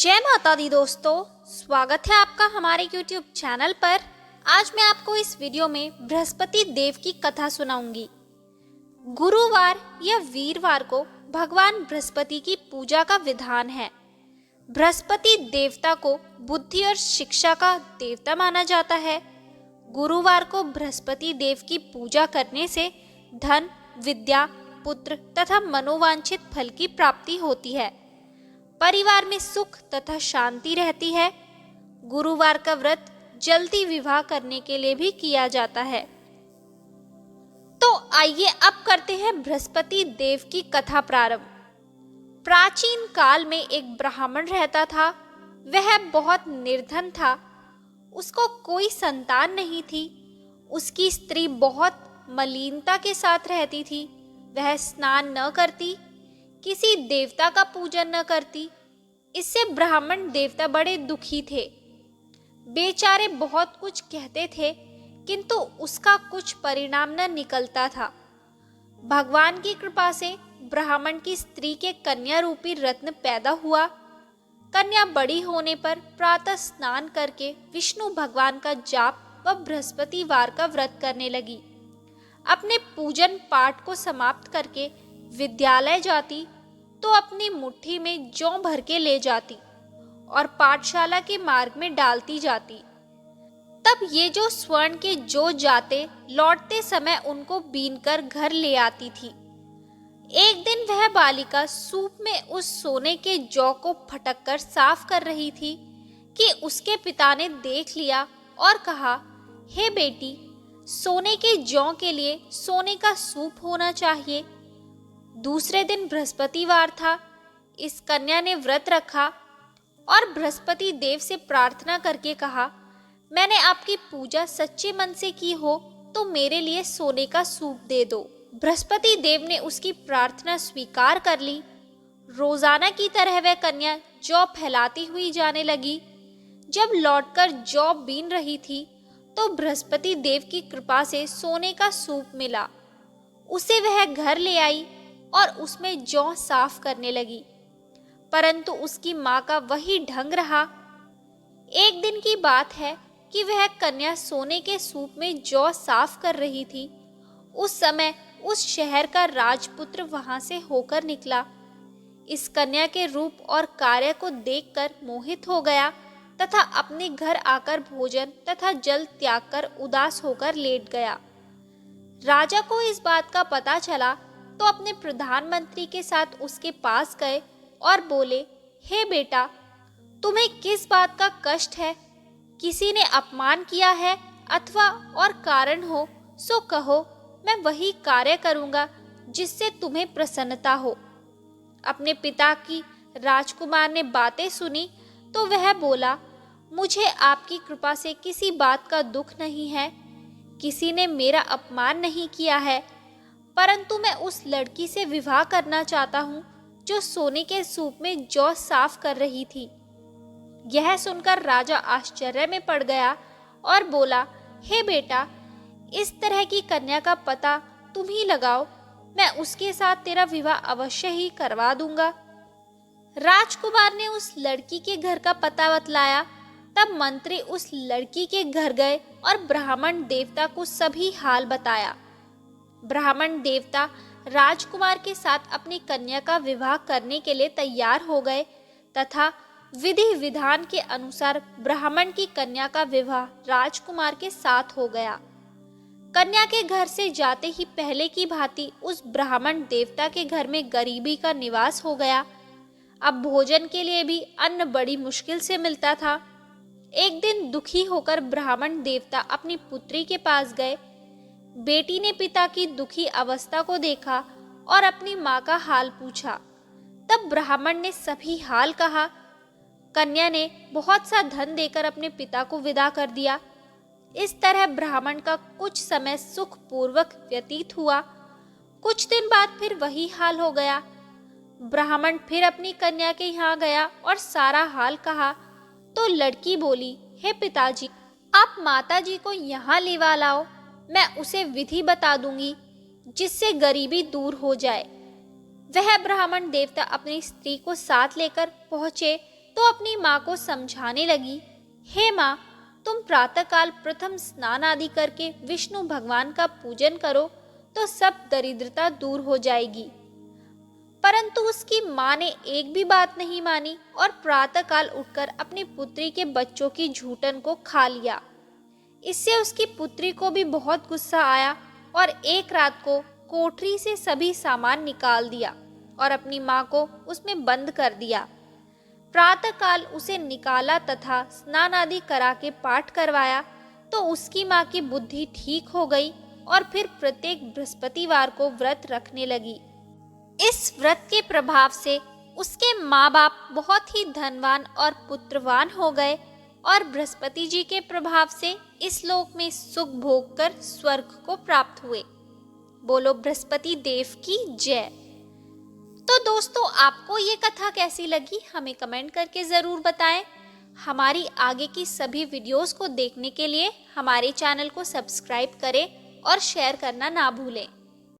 जय माता दी दोस्तों, स्वागत है आपका हमारे YouTube चैनल पर। आज मैं आपको इस वीडियो में बृहस्पति देव की कथा सुनाऊंगी। गुरुवार या वीरवार को भगवान बृहस्पति की पूजा का विधान है। बृहस्पति देवता को बुद्धि और शिक्षा का देवता माना जाता है। गुरुवार को बृहस्पति देव की पूजा करने से धन, विद्या, पुत्र तथा मनोवांछित फल की प्राप्ति होती है। परिवार में सुख तथा शांति रहती है। गुरुवार का व्रत जल्दी विवाह करने के लिए भी किया जाता है। तो आइए अब करते हैं बृहस्पति देव की कथा प्रारंभ। प्राचीन काल में एक ब्राह्मण रहता था। वह बहुत निर्धन था। उसको कोई संतान नहीं थी। उसकी स्त्री बहुत मलिनता के साथ रहती थी। वह स्नान न करती, किसी देवता का पूजन न करती। इससे ब्राह्मण देवता बड़े दुखी थे। बेचारे बहुत कुछ कहते थे, किंतु उसका कुछ परिणाम न निकलता था। भगवान की कृपा से ब्राह्मण की स्त्री के कन्या रूपी रत्न पैदा हुआ। कन्या बड़ी होने पर प्रातः स्नान करके विष्णु भगवान का जाप व बृहस्पतिवार का व्रत करने लगी। अपने पूजन पाठ को समाप्त करके विद्यालय जाती तो अपनी मुट्ठी में जौ भर के ले जाती और पाठशाला के मार्ग में डालती जाती। तब ये जो स्वर्ण के जौ जाते, लौटते समय उनको बीनकर घर ले आती थी। एक दिन वह बालिका सूप में उस सोने के जौ को फटक कर साफ कर रही थी कि उसके पिता ने देख लिया और कहा, हे बेटी, सोने के जौ के लिए सोने का सूप होना चाहिए। दूसरे दिन बृहस्पतिवार था। इस कन्या ने व्रत रखा और बृहस्पति देव से प्रार्थना करके कहा, मैंने आपकी पूजा सच्चे मन से की हो तो मेरे लिए सोने का सूप दे दो। बृहस्पति देव ने उसकी प्रार्थना स्वीकार कर ली। रोजाना की तरह वह कन्या जौ फैलाती हुई जाने लगी। जब लौटकर जौ बीन रही थी तो बृहस्पति देव की कृपा से सोने का सूप मिला। उसे वह घर ले आई और उसमें जौ साफ करने लगी, परंतु उसकी माँ का वही ढंग रहा। एक दिन की बात है कि वह कन्या सोने के सूप में जौ साफ कर रही थी। उस समय उस शहर का राजपुत्र वहां से होकर निकला। इस कन्या के रूप और कार्य को देखकर मोहित हो गया तथा अपने घर आकर भोजन तथा जल त्याग कर उदास होकर लेट गया। राजा को इस बात का पता चला तो अपने प्रधानमंत्री के साथ उसके पास गए और बोले, हे बेटा, तुम्हें किस बात का कष्ट है? किसी ने अपमान किया है अथवा और कारण हो सो कहो, मैं वही कार्य करूंगा जिससे तुम्हें प्रसन्नता हो। अपने पिता की राजकुमार ने बातें सुनी तो वह बोला, मुझे आपकी कृपा से किसी बात का दुख नहीं है। किसी ने मेरा अपमान नहीं किया है, परंतु मैं उस लड़की से विवाह करना चाहता हूँ जो सोने के सूप में जौ साफ कर रही थी। यह सुनकर राजा आश्चर्य में पड़ गया और बोला, हे बेटा, इस तरह की कन्या का पता तुम ही लगाओ, मैं उसके साथ तेरा विवाह अवश्य ही करवा दूंगा। राजकुमार ने उस लड़की के घर का पता बतलाया। तब मंत्री उस लड़की के घर गए और ब्राह्मण देवता को सभी हाल बताया। ब्राह्मण देवता राजकुमार के साथ अपनी कन्या का विवाह करने के लिए तैयार हो गए तथा विधि विधान के अनुसार ब्राह्मण की कन्या का विवाह राजकुमार के साथ हो गया। कन्या के घर से जाते ही पहले की भांति उस ब्राह्मण देवता के घर में गरीबी का निवास हो गया। अब भोजन के लिए भी अन्न बड़ी मुश्किल से मिलता था। एक दिन दुखी होकर ब्राह्मण देवता अपनी पुत्री के पास गए। बेटी ने पिता की दुखी अवस्था को देखा और अपनी माँ का हाल पूछा। तब ब्राह्मण ने सभी हाल कहा। कन्या ने बहुत सा धन देकर अपने पिता को विदा कर दिया। इस तरह ब्राह्मण का कुछ समय सुखपूर्वक व्यतीत हुआ। कुछ दिन बाद फिर वही हाल हो गया। ब्राह्मण फिर अपनी कन्या के यहाँ गया और सारा हाल कहा तो लड़की बोली, हे पिताजी, आप माताजी को यहाँ लेवा लाओ, मैं उसे विधि बता दूंगी जिससे गरीबी दूर हो जाए। वह ब्राह्मण देवता अपनी स्त्री को साथ लेकर पहुंचे तो तो अपनी माँ को समझाने लगी, हे माँ, तुम प्रातःकाल प्रथम स्नान आदि करके विष्णु भगवान का पूजन करो तो सब दरिद्रता दूर हो जाएगी। परंतु उसकी माँ ने एक भी बात नहीं मानी और प्रातःकाल उठकर अपनी पुत्री के बच्चों की झूठन को खा लिया। इससे उसकी पुत्री को भी बहुत गुस्सा आया और एक रात को कोठरी से सभी सामान निकाल दिया और अपनी माँ को उसमें बंद कर दिया। प्रातःकाल उसे निकाला तथा स्नान आदि करा के पाठ करवाया तो उसकी माँ की बुद्धि ठीक हो गई और फिर प्रत्येक बृहस्पतिवार को व्रत रखने लगी। इस व्रत के प्रभाव से उसके माँ बाप बहुत ही धनवान और पुत्रवान हो गए और बृहस्पति जी के प्रभाव से इस लोक में सुख भोग कर स्वर्ग को प्राप्त हुए। बोलो बृहस्पति देव की जय। तो दोस्तों, आपको ये कथा कैसी लगी हमें कमेंट करके ज़रूर बताएं। हमारी आगे की सभी वीडियोस को देखने के लिए हमारे चैनल को सब्सक्राइब करें और शेयर करना ना भूलें।